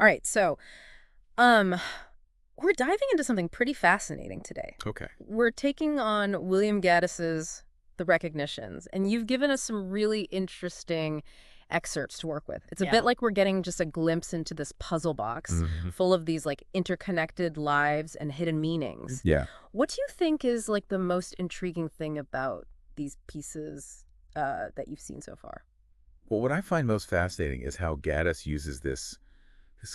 All right, so um, we're diving into something pretty fascinating today. Okay. We're taking on William Gaddis's The Recognitions, and you've given us some really interesting excerpts to work with. It's a bit like we're getting just a glimpse into this puzzle box full of these like interconnected lives and hidden meanings. Yeah. What do you think is like the most intriguing thing about these pieces that you've seen so far? Well, what I find most fascinating is how Gaddis uses this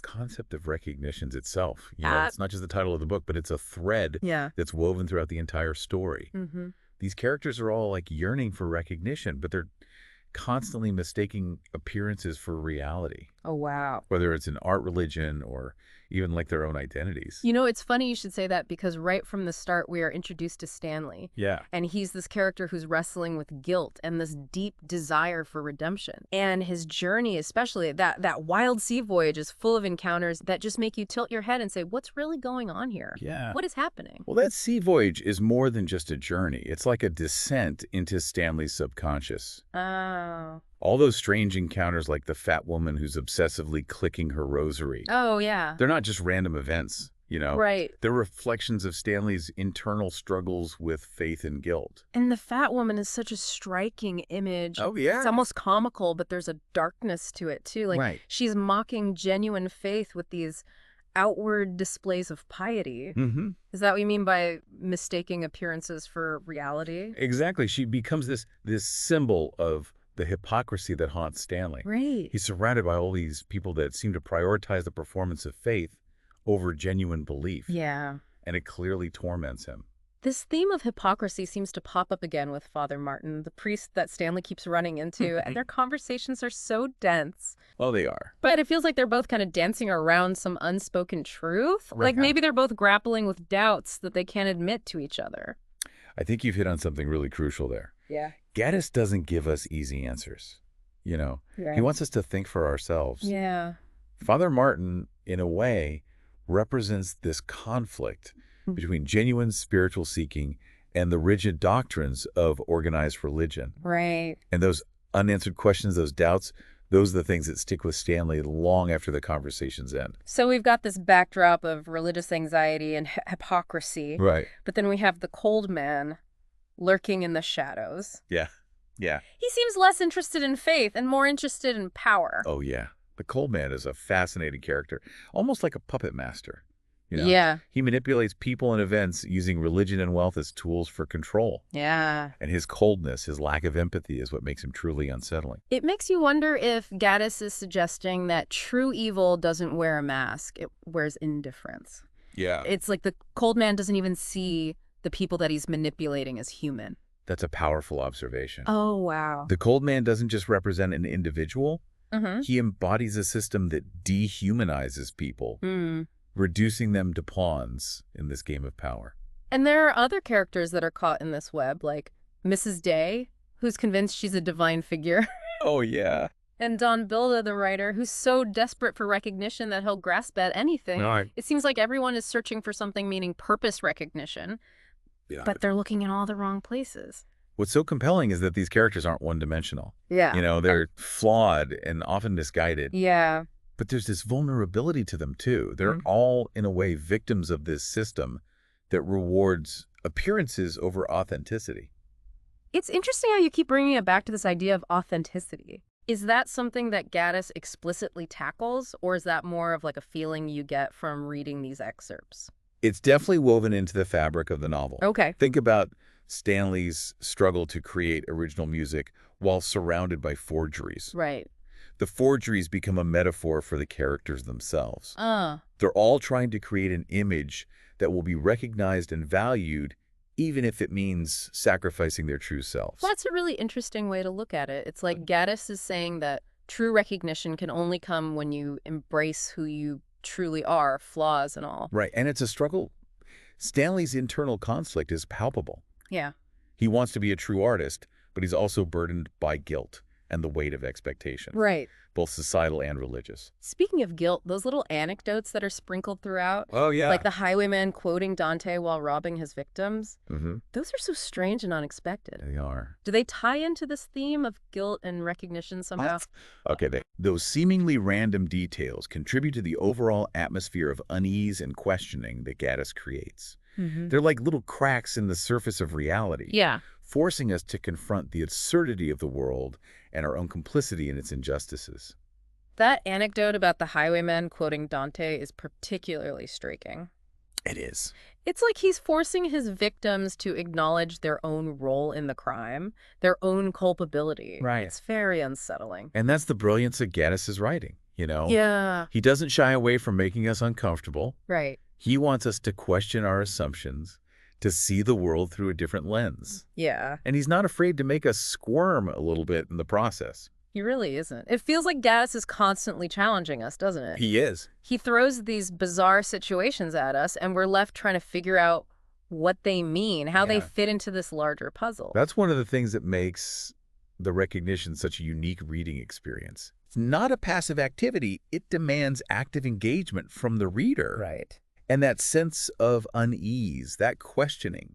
concept of recognitions itself. It's not just the title of the book, but it's a thread Yeah. that's woven throughout the entire story. Mm-hmm. These characters are all like yearning for recognition, but they're constantly mistaking appearances for reality, Oh, wow. whether it's in art, religion, or even like their own identities. You know, it's funny you should say that because right from the start, we are introduced to Stanley. Yeah. And he's this character who's wrestling with guilt and this deep desire for redemption. And his journey, especially that wild sea voyage, is full of encounters that just make you tilt your head and say, what's really going on here? Yeah. What is happening? Well, that sea voyage is more than just a journey. It's like a descent into Stanley's subconscious. Oh. All those strange encounters like the fat woman who's obsessively clicking her rosary. Oh, yeah. They're not just random events, Right. They're reflections of Stanley's internal struggles with faith and guilt. And the fat woman is such a striking image. Oh, yeah. It's almost comical, but there's a darkness to it, too. Like, Right. she's mocking genuine faith with these outward displays of piety. Mm-hmm. Is that what you mean by mistaking appearances for reality? Exactly. She becomes this symbol of the hypocrisy that haunts Stanley. Right. He's surrounded by all these people that seem to prioritize the performance of faith over genuine belief. Yeah. And it clearly torments him. This theme of hypocrisy seems to pop up again with Father Martin, the priest that Stanley keeps running into, and their conversations are so dense. Well, they are. But it feels like they're both kind of dancing around some unspoken truth. Right. Like maybe they're both grappling with doubts that they can't admit to each other. I think you've hit on something really crucial there. Yeah. Gaddis doesn't give us easy answers. He Right. wants us to think for ourselves. Yeah. Father Martin, in a way, represents this conflict between genuine spiritual seeking and the rigid doctrines of organized religion. Right. And those unanswered questions, those doubts, those are the things that stick with Stanley long after the conversations end. So we've got this backdrop of religious anxiety and hypocrisy. Right. But then we have the cold man lurking in the shadows. Yeah. Yeah. He seems less interested in faith and more interested in power. Oh, yeah. The cold man is a fascinating character, almost like a puppet master. Yeah. He manipulates people and events using religion and wealth as tools for control. Yeah. And his coldness, his lack of empathy is what makes him truly unsettling. It makes you wonder if Gaddis is suggesting that true evil doesn't wear a mask. It wears indifference. Yeah. It's like the cold man doesn't even see the people that he's manipulating as human. That's a powerful observation. Oh, wow. The cold man doesn't just represent an individual. Mm-hmm. He embodies a system that dehumanizes people, reducing them to pawns in this game of power. And there are other characters that are caught in this web, like Mrs. Day, who's convinced she's a divine figure. Oh, yeah. And Don Bilda, the writer, who's so desperate for recognition that he'll grasp at anything. It seems like everyone is searching for something meaning purpose recognition, but they're looking in all the wrong places. What's so compelling is that these characters aren't one-dimensional. Yeah. They're flawed and often misguided. Yeah. But there's this vulnerability to them, too. They're all, in a way, victims of this system that rewards appearances over authenticity. It's interesting how you keep bringing it back to this idea of authenticity. Is that something that Gaddis explicitly tackles, or is that more of like a feeling you get from reading these excerpts? It's definitely woven into the fabric of the novel. Okay. Think about Stanley's struggle to create original music while surrounded by forgeries. Right. The forgeries become a metaphor for the characters themselves. They're all trying to create an image that will be recognized and valued, even if it means sacrificing their true selves. That's a really interesting way to look at it. It's like Gaddis is saying that true recognition can only come when you embrace who you truly are, flaws and all. Right, and it's a struggle. Stanley's internal conflict is palpable. Yeah. He wants to be a true artist, but he's also burdened by guilt and the weight of expectation. Right. Both societal and religious. Speaking of guilt, those little anecdotes that are sprinkled throughout, Oh, yeah. like the highwayman quoting Dante while robbing his victims, Mm-hmm. those are so strange and unexpected. They are. Do they tie into this theme of guilt and recognition somehow? Okay, those seemingly random details contribute to the overall atmosphere of unease and questioning that Gaddis creates. They're like little cracks in the surface of reality, Yeah. forcing us to confront the absurdity of the world and our own complicity in its injustices. That anecdote about the highwayman quoting Dante is particularly striking. It is. It's like he's forcing his victims to acknowledge their own role in the crime, their own culpability. Right. It's very unsettling. And that's the brilliance of Gaddis's writing, Yeah. He doesn't shy away from making us uncomfortable. Right. He wants us to question our assumptions, to see the world through a different lens. Yeah. And he's not afraid to make us squirm a little bit in the process. He really isn't. It feels like Gaddis is constantly challenging us, doesn't it? He is. He throws these bizarre situations at us, and we're left trying to figure out what they mean, how they fit into this larger puzzle. That's one of the things that makes The Recognition such a unique reading experience. It's not a passive activity. It demands active engagement from the reader. Right. And that sense of unease, that questioning,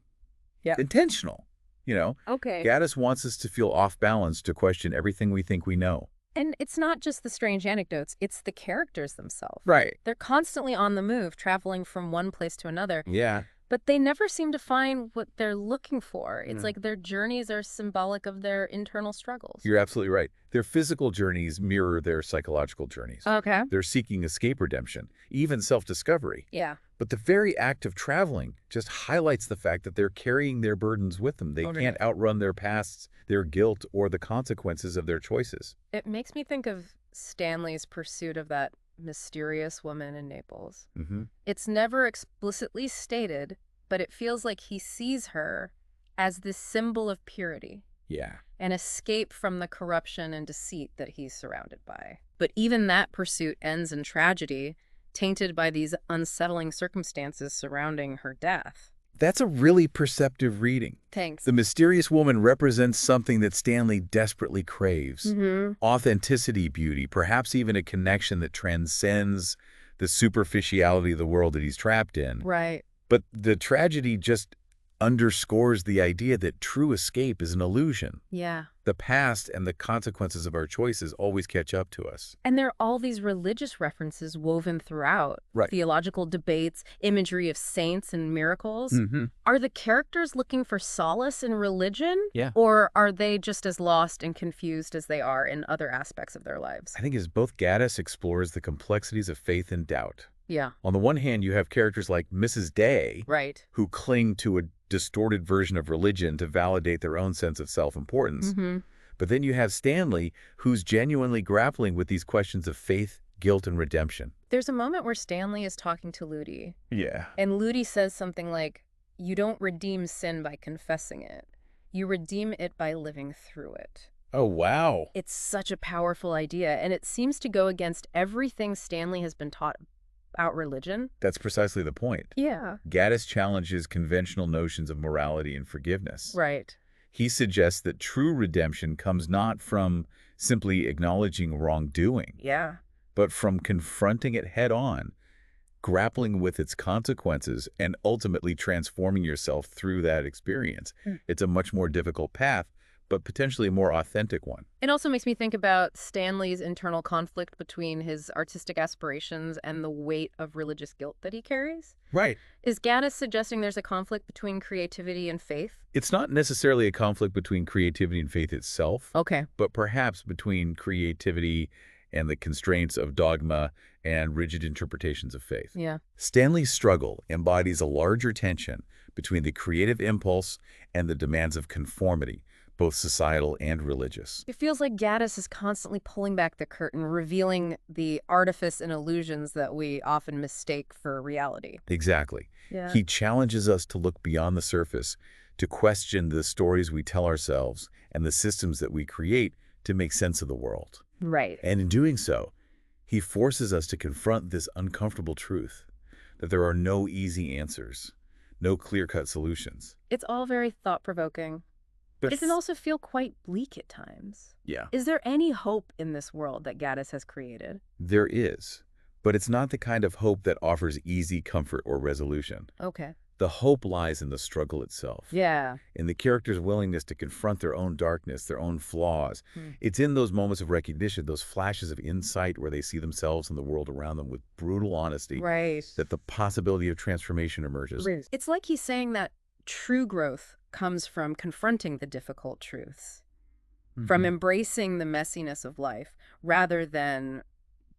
intentional, Okay. Gaddis wants us to feel off balance, to question everything we think we know. And it's not just the strange anecdotes, it's the characters themselves. Right. They're constantly on the move, traveling from one place to another. Yeah. But they never seem to find what they're looking for. It's like their journeys are symbolic of their internal struggles. You're absolutely right. Their physical journeys mirror their psychological journeys. Okay. They're seeking escape, redemption, even self-discovery. Yeah. But the very act of traveling just highlights the fact that they're carrying their burdens with them. They can't outrun their pasts, their guilt, or the consequences of their choices. It makes me think of Stanley's pursuit of that mysterious woman in Naples. It's never explicitly stated, but it feels like he sees her as this symbol of purity. Yeah. An escape from the corruption and deceit that he's surrounded by. But even that pursuit ends in tragedy, tainted by these unsettling circumstances surrounding her death. That's a really perceptive reading. Thanks. The mysterious woman represents something that Stanley desperately craves. Authenticity, beauty, perhaps even a connection that transcends the superficiality of the world that he's trapped in. Right. But the tragedy just underscores the idea that true escape is an illusion. Yeah. The past and the consequences of our choices always catch up to us. And there are all these religious references woven throughout. Right. Theological debates, imagery of saints and miracles. Are the characters looking for solace in religion? Yeah. Or are they just as lost and confused as they are in other aspects of their lives? I think as both Gaddis explores the complexities of faith and doubt. Yeah. On the one hand, you have characters like Mrs. Day, Right. who cling to a distorted version of religion to validate their own sense of self-importance. But then you have Stanley, who's genuinely grappling with these questions of faith, guilt, and redemption. There's a moment where Stanley is talking to Ludi. Yeah. And Ludi says something like, "You don't redeem sin by confessing it. You redeem it by living through it." Oh, wow. It's such a powerful idea, and it seems to go against everything Stanley has been taught about religion. That's precisely the point. Yeah. Gaddis challenges conventional notions of morality and forgiveness. Right. He suggests that true redemption comes not from simply acknowledging wrongdoing, Yeah. but from confronting it head-on, grappling with its consequences, and ultimately transforming yourself through that experience. It's a much more difficult path, but potentially a more authentic one. It also makes me think about Stanley's internal conflict between his artistic aspirations and the weight of religious guilt that he carries. Right. Is Gaddis suggesting there's a conflict between creativity and faith? It's not necessarily a conflict between creativity and faith itself, Okay. but perhaps between creativity and the constraints of dogma and rigid interpretations of faith. Yeah. Stanley's struggle embodies a larger tension between the creative impulse and the demands of conformity, both societal and religious. It feels like Gaddis is constantly pulling back the curtain, revealing the artifice and illusions that we often mistake for reality. Exactly. Yeah. He challenges us to look beyond the surface, to question the stories we tell ourselves and the systems that we create to make sense of the world. Right. And in doing so, he forces us to confront this uncomfortable truth, that there are no easy answers, no clear-cut solutions. It's all very thought-provoking. It can also feel quite bleak at times. Yeah. Is there any hope in this world that Gaddis has created? There is, but it's not the kind of hope that offers easy comfort or resolution. Okay. The hope lies in the struggle itself. Yeah. In the character's willingness to confront their own darkness, their own flaws. It's in those moments of recognition, those flashes of insight where they see themselves and the world around them with brutal honesty, that the possibility of transformation emerges. It's like he's saying that true growth comes from confronting the difficult truths, from embracing the messiness of life, rather than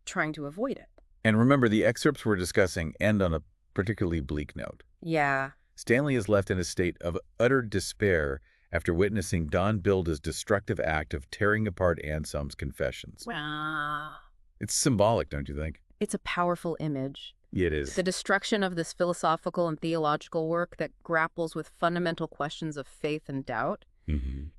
trying to avoid it. And remember, the excerpts we're discussing end on a particularly bleak note. Yeah. Stanley is left in a state of utter despair after witnessing Don Bilda's destructive act of tearing apart Anselm's confessions. Wow. It's symbolic, don't you think? It's a powerful image. It is. The destruction of this philosophical and theological work that grapples with fundamental questions of faith and doubt.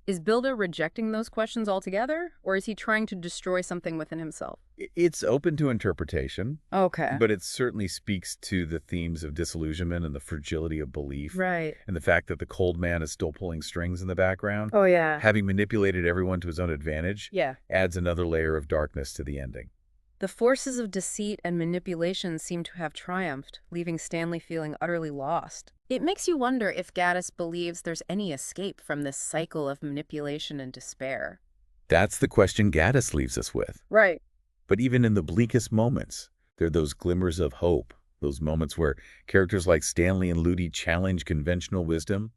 Is Bilda rejecting those questions altogether, or is he trying to destroy something within himself? It's open to interpretation. Okay. But it certainly speaks to the themes of disillusionment and the fragility of belief. Right. And the fact that the cold man is still pulling strings in the background. Oh, yeah. Having manipulated everyone to his own advantage. Yeah. Adds another layer of darkness to the ending. The forces of deceit and manipulation seem to have triumphed, leaving Stanley feeling utterly lost. It makes you wonder if Gaddis believes there's any escape from this cycle of manipulation and despair. That's the question Gaddis leaves us with. Right. But even in the bleakest moments, there are those glimmers of hope, those moments where characters like Stanley and Ludi challenge conventional wisdom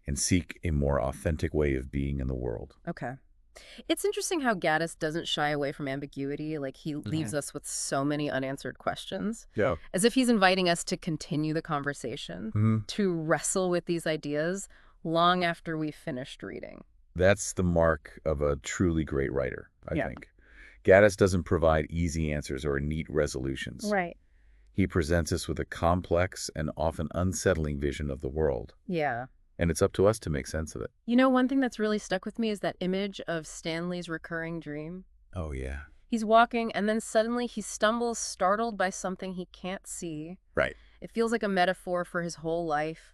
and seek a more authentic way of being in the world. Okay. It's interesting how Gaddis doesn't shy away from ambiguity. Like, he leaves us with so many unanswered questions. Yeah. As if he's inviting us to continue the conversation, to wrestle with these ideas long after we've finished reading. That's the mark of a truly great writer, I think. Gaddis doesn't provide easy answers or neat resolutions. Right. He presents us with a complex and often unsettling vision of the world. Yeah. And it's up to us to make sense of it. You know, one thing that's really stuck with me is that image of Stanley's recurring dream. Oh, yeah. He's walking, and then suddenly he stumbles, startled by something he can't see. Right. It feels like a metaphor for his whole life.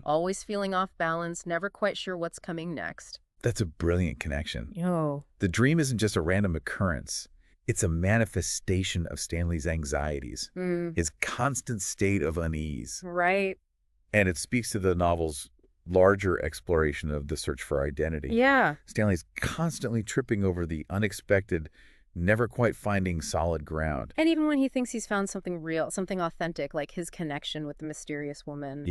Always feeling off balance, never quite sure what's coming next. That's a brilliant connection. Yo. The dream isn't just a random occurrence. It's a manifestation of Stanley's anxieties, his constant state of unease. Right. And it speaks to the novel's larger exploration of the search for identity. Yeah. Stanley's constantly tripping over the unexpected, never quite finding solid ground. And even when he thinks he's found something real, something authentic, like his connection with the mysterious woman,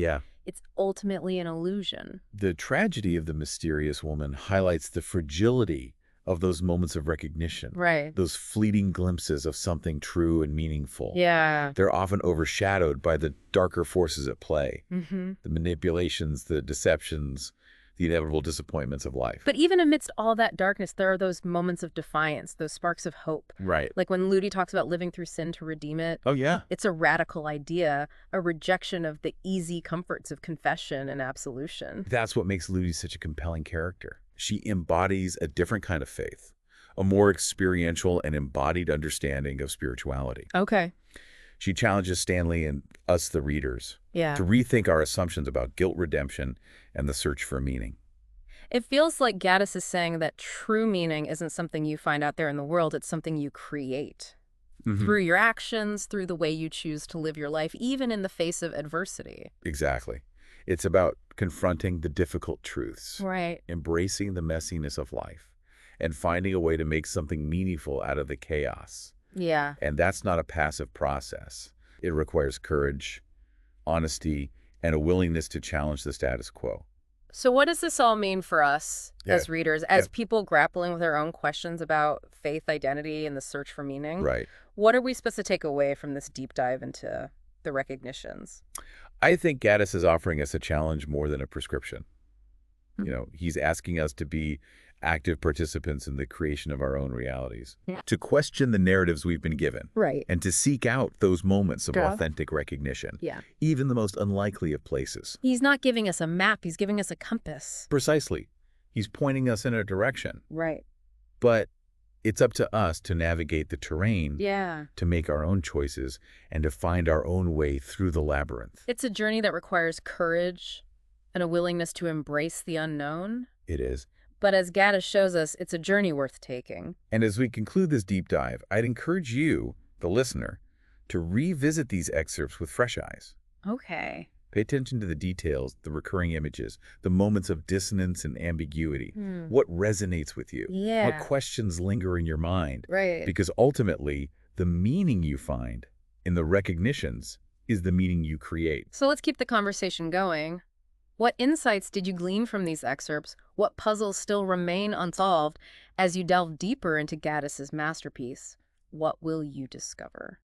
it's ultimately an illusion. The tragedy of the mysterious woman highlights the fragility of those moments of recognition. Right. Those fleeting glimpses of something true and meaningful. Yeah. They're often overshadowed by the darker forces at play. The manipulations, the deceptions, the inevitable disappointments of life. But even amidst all that darkness, there are those moments of defiance, those sparks of hope. Right. Like when Ludi talks about living through sin to redeem it. Oh, yeah. It's a radical idea, a rejection of the easy comforts of confession and absolution. That's what makes Ludi such a compelling character. She embodies a different kind of faith, a more experiential and embodied understanding of spirituality. Okay. She challenges Stanley and us, the readers, to rethink our assumptions about guilt, redemption, and the search for meaning. It feels like Gaddis is saying that true meaning isn't something you find out there in the world, it's something you create. Through your actions, through the way you choose to live your life, even in the face of adversity. Exactly. It's about confronting the difficult truths. Right. Embracing the messiness of life, and finding a way to make something meaningful out of the chaos. Yeah. And that's not a passive process. It requires courage, honesty, and a willingness to challenge the status quo. So what does this all mean for us as readers, as people grappling with our own questions about faith, identity, and the search for meaning? Right. What are we supposed to take away from this deep dive into the recognitions? I think Gaddis is offering us a challenge more than a prescription. You know, he's asking us to be active participants in the creation of our own realities, to question the narratives we've been given, and to seek out those moments of authentic recognition, even the most unlikely of places. He's not giving us a map, he's giving us a compass. Precisely. He's pointing us in a direction. Right. But it's up to us to navigate the terrain, to make our own choices, and to find our own way through the labyrinth. It's a journey that requires courage and a willingness to embrace the unknown. It is. But as Gaddis shows us, it's a journey worth taking. And as we conclude this deep dive, I'd encourage you, the listener, to revisit these excerpts with fresh eyes. Okay. Pay attention to the details, the recurring images, the moments of dissonance and ambiguity. What resonates with you? Yeah. What questions linger in your mind? Right. Because ultimately, the meaning you find in the recognitions is the meaning you create. So let's keep the conversation going. What insights did you glean from these excerpts? What puzzles still remain unsolved as you delve deeper into Gaddis's masterpiece? What will you discover?